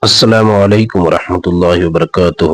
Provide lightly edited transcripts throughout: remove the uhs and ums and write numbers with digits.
السلام علیکم ورحمۃ اللہ وبرکاتہ۔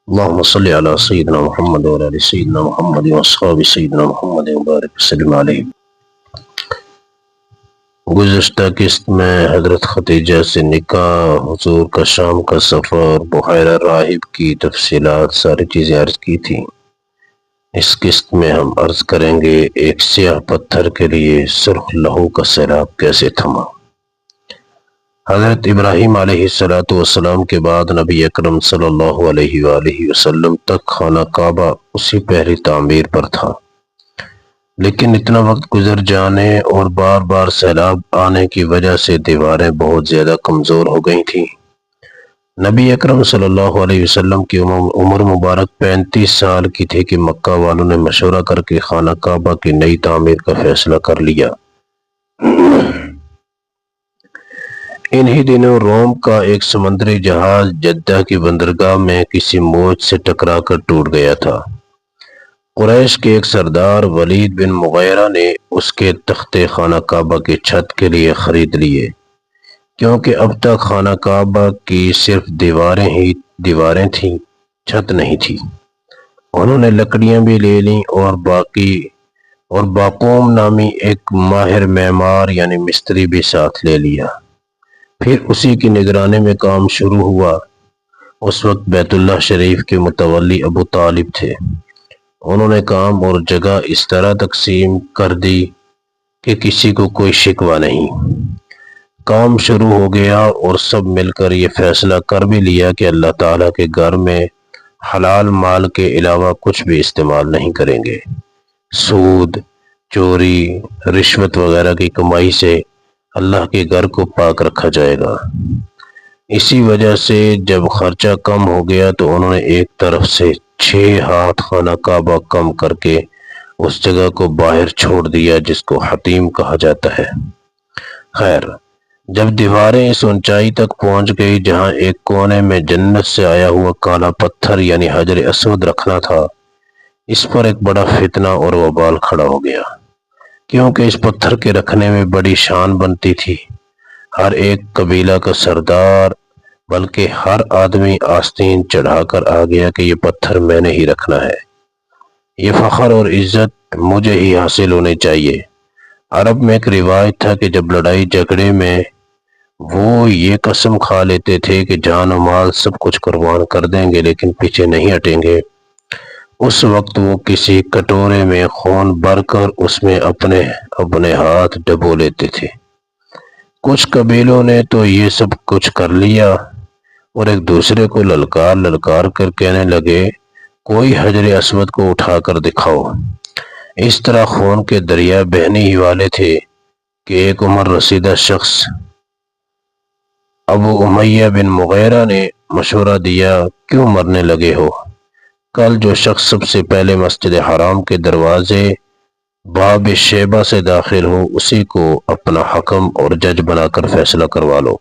اللہم صلی علی سیدنا محمد وعلی سیدنا محمد واصحاب سیدنا محمد وبارک وسلم علیہ۔ گزشتہ قسط میں حضرت خدیجہ سے نکاح، حضور کا شام کا سفر، بحیرہ راہب کی تفصیلات، ساری چیزیں عرض کی تھیں۔ اس قسط میں ہم عرض کریں گے ایک سیاہ پتھر کے لیے سرخ لہو کا سیلاب کیسے تھما۔ حضرت ابراہیم علیہ السلام کے بعد نبی اکرم صلی اللہ علیہ وآلہ وسلم تک خانہ کعبہ اسی پہلی تعمیر پر تھا، لیکن اتنا وقت گزر جانے اور بار بار سیلاب آنے کی وجہ سے دیواریں بہت زیادہ کمزور ہو گئی تھیں۔ نبی اکرم صلی اللہ علیہ وسلم کی عمر مبارک 35 سال کی تھی کہ مکہ والوں نے مشورہ کر کے خانہ کعبہ کی نئی تعمیر کا فیصلہ کر لیا۔ انہی دنوں روم کا ایک سمندری جہاز جدہ کی بندرگاہ میں کسی موج سے ٹکرا کر ٹوٹ گیا تھا۔ قریش کے ایک سردار ولید بن مغیرہ نے اس کے تختے خانہ کعبہ کی چھت کے لیے خرید لیے، کیونکہ اب تک خانہ کعبہ کی صرف دیواریں تھیں، چھت نہیں تھی۔ انہوں نے لکڑیاں بھی لے لیں اور باقوم نامی ایک ماہر معمار یعنی مستری بھی ساتھ لے لیا۔ پھر اسی کی نگرانی میں کام شروع ہوا۔ اس وقت بیت اللہ شریف کے متولی ابو طالب تھے۔ انہوں نے کام اور جگہ اس طرح تقسیم کر دی کہ کسی کو کوئی شکوہ نہیں۔ کام شروع ہو گیا اور سب مل کر یہ فیصلہ کر بھی لیا کہ اللہ تعالیٰ کے گھر میں حلال مال کے علاوہ کچھ بھی استعمال نہیں کریں گے۔ سود، چوری، رشوت وغیرہ کی کمائی سے اللہ کے گھر کو پاک رکھا جائے گا۔ اسی وجہ سے جب خرچہ کم ہو گیا تو انہوں نے ایک طرف سے 6 ہاتھ خانہ کعبہ کم کر کے اس جگہ کو باہر چھوڑ دیا جس کو حطیم کہا جاتا ہے۔ خیر، جب دیواریں اس اونچائی تک پہنچ گئی جہاں ایک کونے میں جنت سے آیا ہوا کالا پتھر یعنی حجر اسود رکھنا تھا، اس پر ایک بڑا فتنہ اور وبال کھڑا ہو گیا، کیونکہ اس پتھر کے رکھنے میں بڑی شان بنتی تھی۔ ہر ایک قبیلہ کا سردار بلکہ ہر آدمی آستین چڑھا کر آ گیا کہ یہ پتھر میں نے ہی رکھنا ہے، یہ فخر اور عزت مجھے ہی حاصل ہونی چاہیے۔ عرب میں ایک روایت تھا کہ جب لڑائی جھگڑے میں وہ یہ قسم کھا لیتے تھے کہ جان و مال سب کچھ قربان کر دیں گے لیکن پیچھے نہیں ہٹیں گے، اس وقت وہ کسی کٹورے میں خون بھر کر اس میں اپنے ہاتھ ڈبو لیتے تھے۔ کچھ قبیلوں نے تو یہ سب کچھ کر لیا اور ایک دوسرے کو للکار کر کہنے لگے کوئی حجر اسود کو اٹھا کر دکھاؤ۔ اس طرح خون کے دریا بہنے ہی والے تھے کہ ایک عمر رسیدہ شخص ابو امیہ بن مغیرہ نے مشورہ دیا، کیوں مرنے لگے ہو؟ کل جو شخص سب سے پہلے مسجد حرام کے دروازے باب شیبہ سے داخل ہو اسی کو اپنا حکم اور جج بنا کر فیصلہ کروا لو۔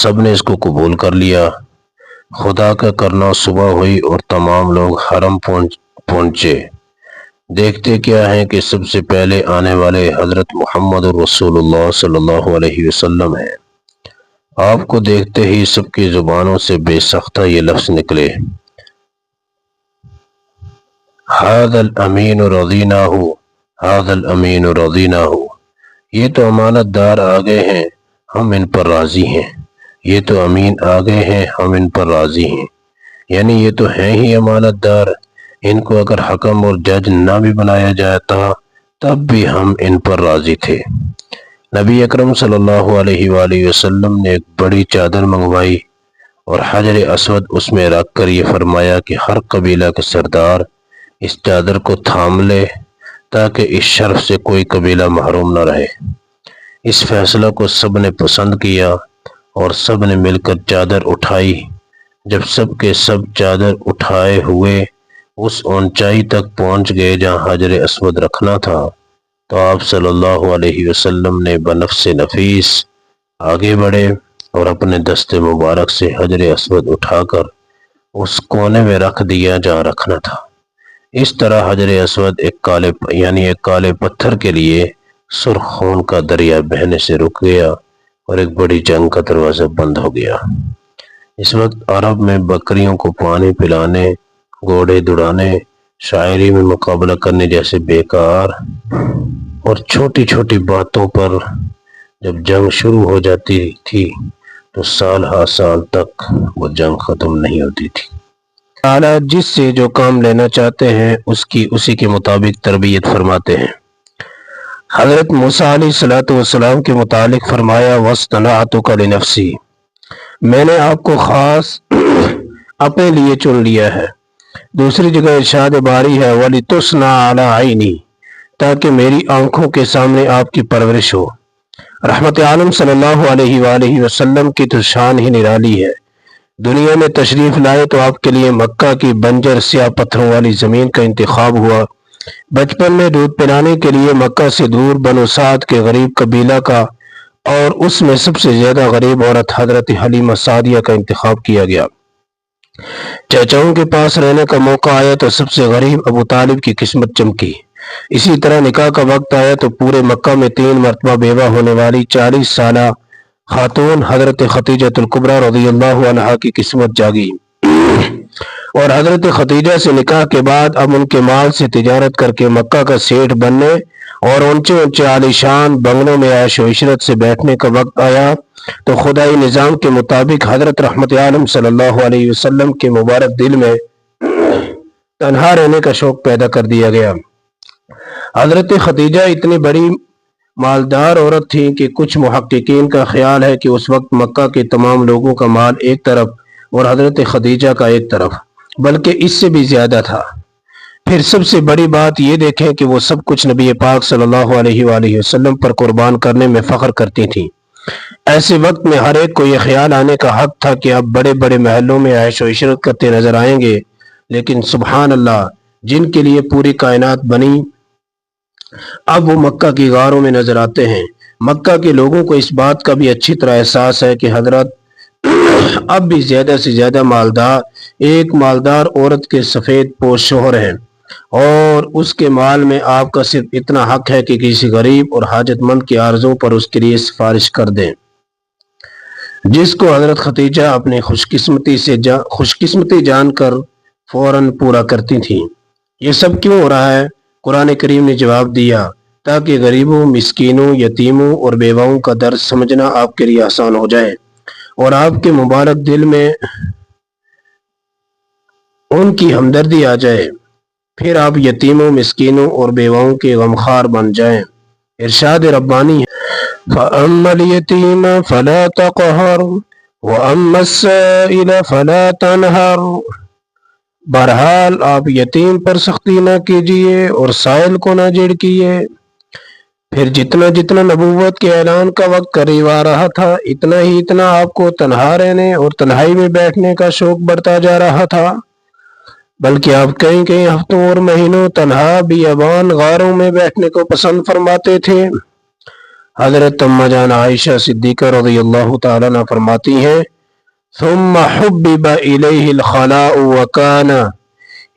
سب نے اس کو قبول کر لیا۔ خدا کا کرنا صبح ہوئی اور تمام لوگ حرم پہنچے۔ دیکھتے کیا ہیں کہ سب سے پہلے آنے والے حضرت محمد رسول اللہ صلی اللہ علیہ وسلم ہیں۔ آپ کو دیکھتے ہی سب کی زبانوں سے بے سختہ یہ لفظ نکلے، ھذا الامین رضیناہ، ھذا الامین رضیناہ، یہ تو امانت دار آ گئے ہیں، ہم ان پر راضی ہیں، یہ تو امین آ گئے ہیں، ہم ان پر راضی ہیں۔ یعنی یہ تو ہیں ہی امانت دار، ان کو اگر حکم اور جج نہ بھی بنایا جاتا تب بھی ہم ان پر راضی تھے۔ نبی اکرم صلی اللہ علیہ وآلہ وسلم نے ایک بڑی چادر منگوائی اور حجر اسود اس میں رکھ کر یہ فرمایا کہ ہر قبیلہ کے سردار اس چادر کو تھام لے تاکہ اس شرف سے کوئی قبیلہ محروم نہ رہے۔ اس فیصلہ کو سب نے پسند کیا اور سب نے مل کر چادر اٹھائی۔ جب سب کے سب چادر اٹھائے ہوئے اس اونچائی تک پہنچ گئے جہاں حجر اسود رکھنا تھا تو آپ صلی اللہ علیہ وسلم نے بنفس نفیس آگے بڑھے اور اپنے دست مبارک سے حجر اسود اٹھا کر اس کونے میں رکھ دیا جہاں رکھنا تھا۔ اس طرح حجر اسود ایک کالے پتھر کے لیے سرخ خون کا دریا بہنے سے رک گیا اور ایک بڑی جنگ کا دروازہ بند ہو گیا۔ اس وقت عرب میں بکریوں کو پانی پلانے، گھوڑے دوڑانے، شاعری میں مقابلہ کرنے جیسے بیکار اور چھوٹی چھوٹی باتوں پر جب جنگ شروع ہو جاتی تھی تو سال ہر سال تک وہ جنگ ختم نہیں ہوتی تھی۔ تعالیٰ جس سے جو کام لینا چاہتے ہیں اسی کے مطابق تربیت فرماتے ہیں۔ حضرت موسیٰ علیہ السلام کے متعلق فرمایا وَاصْطَنَعْتُكَ لِنَفْسِي، میں نے آپ کو خاص اپنے لیے چن لیا ہے۔ دوسری جگہ ارشاد باری ہے وَلِتُصْنَعَ عَلَىٰ عَيْنِي، تاکہ میری آنکھوں کے سامنے آپ کی پرورش ہو۔ رحمت عالم صلی اللہ علیہ وآلہ وسلم کی تو شان ہی نرالی ہے۔ دنیا میں تشریف لائے تو آپ کے لیے مکہ کی بنجر سیاہ پتھروں والی زمین کا انتخاب ہوا۔ بچپن میں دودھ پلانے کے لیے مکہ سے دور بنو سعد کے غریب قبیلہ کا اور اس میں سب سے زیادہ غریب عورت حضرت حلیمہ سعدیہ کا انتخاب کیا گیا۔ چچاؤں کے پاس رہنے کا موقع آیا تو سب سے غریب ابو طالب کی قسمت چمکی۔ اسی طرح نکاح کا وقت آیا تو پورے مکہ میں 3 مرتبہ بیوہ ہونے والی 40 سالہ خاتون حضرت خدیجہ الکبریٰ رضی اللہ عنہا کی قسمت جاگی، اور حضرت خدیجہ سے نکاح کے بعد اب ان کے مال سے تجارت کر کے مکہ کا سیٹھ بننے اور اونچے اونچے عالیشان بنگلوں میں عیش و عشرت سے بیٹھنے کا وقت آیا تو خدائی نظام کے مطابق حضرت رحمت عالم صلی اللہ علیہ وسلم کے مبارک دل میں تنہا رہنے کا شوق پیدا کر دیا گیا۔ حضرت خدیجہ اتنی بڑی مالدار عورت تھی کہ کچھ محققین کا خیال ہے کہ اس وقت مکہ کے تمام لوگوں کا مال ایک طرف اور حضرت خدیجہ کا ایک طرف، بلکہ اس سے بھی زیادہ تھا۔ پھر سب سے بڑی بات یہ دیکھیں کہ وہ سب کچھ نبی پاک صلی اللہ علیہ وآلہ وسلم پر قربان کرنے میں فخر کرتی تھیں۔ ایسے وقت میں ہر ایک کو یہ خیال آنے کا حق تھا کہ اب بڑے بڑے محلوں میں عیش و عشرت کرتے نظر آئیں گے، لیکن سبحان اللہ، جن کے لیے پوری کائنات بنی اب وہ مکہ کی غاروں میں نظر آتے ہیں۔ مکہ کے لوگوں کو اس بات کا بھی اچھی طرح احساس ہے کہ حضرت اب بھی زیادہ سے زیادہ ایک مالدار عورت کے سفید پوش شوہر ہیں، اور اس کے مال میں آپ کا صرف اتنا حق ہے کہ کسی غریب اور حاجت مند کی آرزوں پر اس کے لیے سفارش کر دیں، جس کو حضرت خدیجہ اپنی خوش قسمتی جان کر فوراً پورا کرتی تھیں۔ یہ سب کیوں ہو رہا ہے؟ قرآن کریم نے جواب دیا تاکہ غریبوں، مسکینوں، یتیموں اور بیواؤں کا درد سمجھنا آپ کے لیے آسان ہو جائے اور آپ کے مبارک دل میں ان کی ہمدردی آ جائے، پھر آپ یتیموں، مسکینوں اور بیواؤں کے غمخوار بن جائیں۔ ارشاد ربانی ہے فَأَمَّا الْيَتِيمَ فَلَا تَقْهَرْ وَأَمَّا السَّائِلَ فَلَا تَنْهَرْ، بہرحال آپ یتیم پر سختی نہ کیجیے اور سائل کو نہ جھڑکیے۔ پھر جتنا جتنا نبوت کے اعلان کا وقت قریب آ رہا تھا اتنا آپ کو تنہا رہنے اور تنہائی میں بیٹھنے کا شوق بڑھتا جا رہا تھا، بلکہ آپ کئی ہفتوں اور مہینوں تنہا بیابان غاروں میں بیٹھنے کو پسند فرماتے تھے۔ حضرت اما جان عائشہ صدیقہ رضی اللہ تعالیٰ عنہ فرماتی ہیں ثم حبب الیہ الخلاء وکان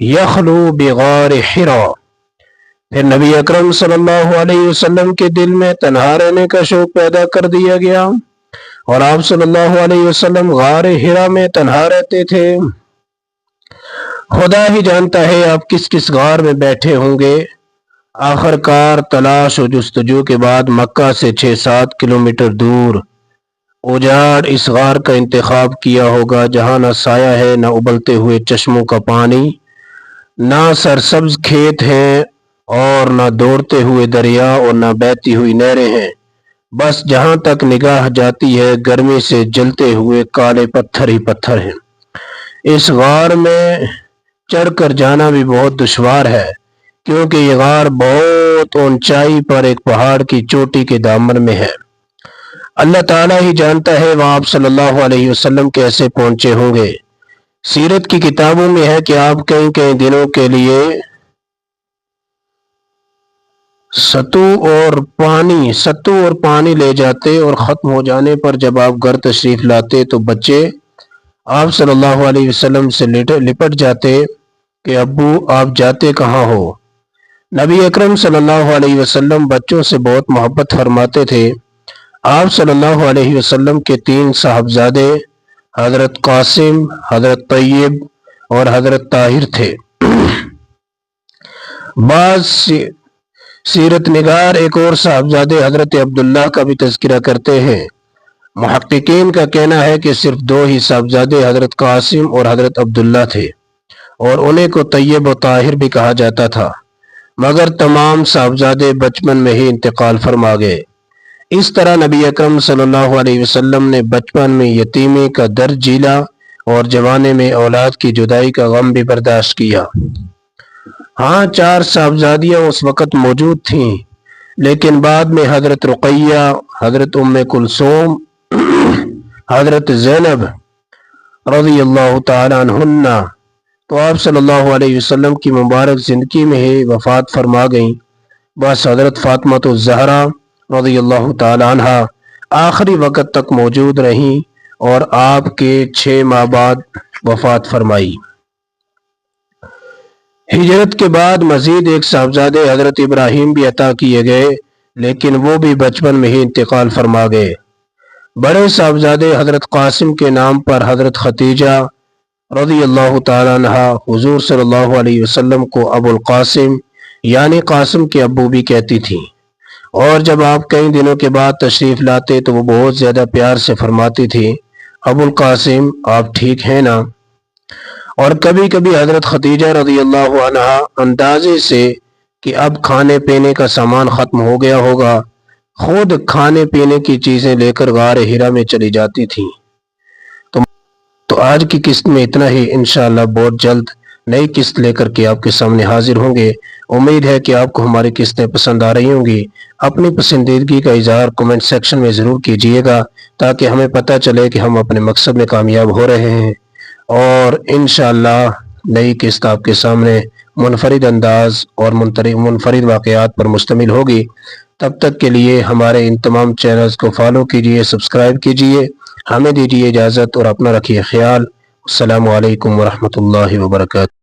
یخلو بغار حرا، پھر نبی اکرم صلی اللہ علیہ وسلم کے دل میں تنہا رہنے کا شوق پیدا کر دیا گیا اور آپ صلی اللہ علیہ وسلم غار حرا میں تنہا رہتے تھے۔ خدا ہی جانتا ہے آپ کس کس غار میں بیٹھے ہوں گے۔ آخر کار تلاش و جستجو کے بعد مکہ سے 6-7 کلومیٹر دور اجاڑ اس غار کا انتخاب کیا ہوگا، جہاں نہ سایہ ہے، نہ ابلتے ہوئے چشموں کا پانی، نہ سرسبز کھیت ہیں اور نہ دوڑتے ہوئے دریا اور نہ بہتی ہوئی نہریں ہیں، بس جہاں تک نگاہ جاتی ہے گرمی سے جلتے ہوئے کالے پتھر ہی پتھر ہیں۔ اس غار میں چڑھ کر جانا بھی بہت دشوار ہے، کیونکہ یہ غار بہت اونچائی پر ایک پہاڑ کی چوٹی کے دامن میں ہے۔ اللہ تعالیٰ ہی جانتا ہے وہاں آپ صلی اللہ علیہ وسلم کیسے پہنچے ہوں گے۔ سیرت کی کتابوں میں ہے کہ آپ کئی دنوں کے لیے ستو اور پانی لے جاتے اور ختم ہو جانے پر جب آپ گھر تشریف لاتے تو بچے آپ صلی اللہ علیہ وسلم سے لپٹ جاتے کہ ابو آپ جاتے کہاں ہو۔ نبی اکرم صلی اللہ علیہ وسلم بچوں سے بہت محبت فرماتے تھے۔ آپ صلی اللہ علیہ وسلم کے 3 صاحبزادے حضرت قاسم، حضرت طیب اور حضرت طاہر تھے۔ بعض سیرت نگار ایک اور صاحبزادے حضرت عبداللہ کا بھی تذکرہ کرتے ہیں۔ محققین کا کہنا ہے کہ صرف 2 ہی صاحبزادے حضرت قاسم اور حضرت عبداللہ تھے، اور انہیں کو طیب و طاہر بھی کہا جاتا تھا، مگر تمام صاحبزادے بچپن میں ہی انتقال فرما گئے۔ اس طرح نبی اکرم صلی اللہ علیہ وسلم نے بچپن میں یتیمی کا درد جھیلا اور جوانے میں اولاد کی جدائی کا غم بھی برداشت کیا۔ ہاں، 4 صاحبزادیاں اس وقت موجود تھیں، لیکن بعد میں حضرت رقیہ، حضرت ام کلثوم، حضرت زینب رضی اللہ تعالیٰ عنہن تو آپ صلی اللہ علیہ وسلم کی مبارک زندگی میں ہی وفات فرما گئیں۔ بس حضرت فاطمہ الزہرا رضی اللہ تعالیٰ عنہ آخری وقت تک موجود رہیں اور آپ کے 6 ماہ بعد وفات فرمائی۔ ہجرت کے بعد مزید 1 صاحبزادے حضرت ابراہیم بھی عطا کیے گئے، لیکن وہ بھی بچپن میں ہی انتقال فرما گئے۔ بڑے صاحبزادے حضرت قاسم کے نام پر حضرت ختیجہ رضی اللہ تعالیٰ عنہ حضور صلی اللہ علیہ وسلم کو ابو القاسم یعنی قاسم کے ابو بھی کہتی تھیں، اور جب آپ کئی دنوں کے بعد تشریف لاتے تو وہ بہت زیادہ پیار سے فرماتی تھی، ابو القاسم آپ ٹھیک ہیں نا؟ اور کبھی کبھی حضرت ختیجہ رضی اللہ عنہ اندازے سے کہ اب کھانے پینے کا سامان ختم ہو گیا ہوگا، خود کھانے پینے کی چیزیں لے کر غار ہرا میں چلی جاتی تھیں۔ تو آج کی قسط میں اتنا ہی، انشاءاللہ بہت جلد نئی قسط لے کر کے آپ کے سامنے حاضر ہوں گے۔ امید ہے کہ آپ کو ہماری قسطیں پسند آ رہی ہوں گی۔ اپنی پسندیدگی کا اظہار کمنٹ سیکشن میں ضرور کیجئے گا، تاکہ ہمیں پتہ چلے کہ ہم اپنے مقصد میں کامیاب ہو رہے ہیں، اور انشاءاللہ نئی قسط آپ کے سامنے منفرد انداز اور منفرد واقعات پر مشتمل ہوگی۔ تب تک کے لیے ہمارے ان تمام چینلز کو فالو کیجئے، سبسکرائب کیجئے۔ ہمیں دیجیے اجازت اور اپنا رکھیے خیال۔ السلام علیکم ورحمۃ اللہ وبرکاتہ۔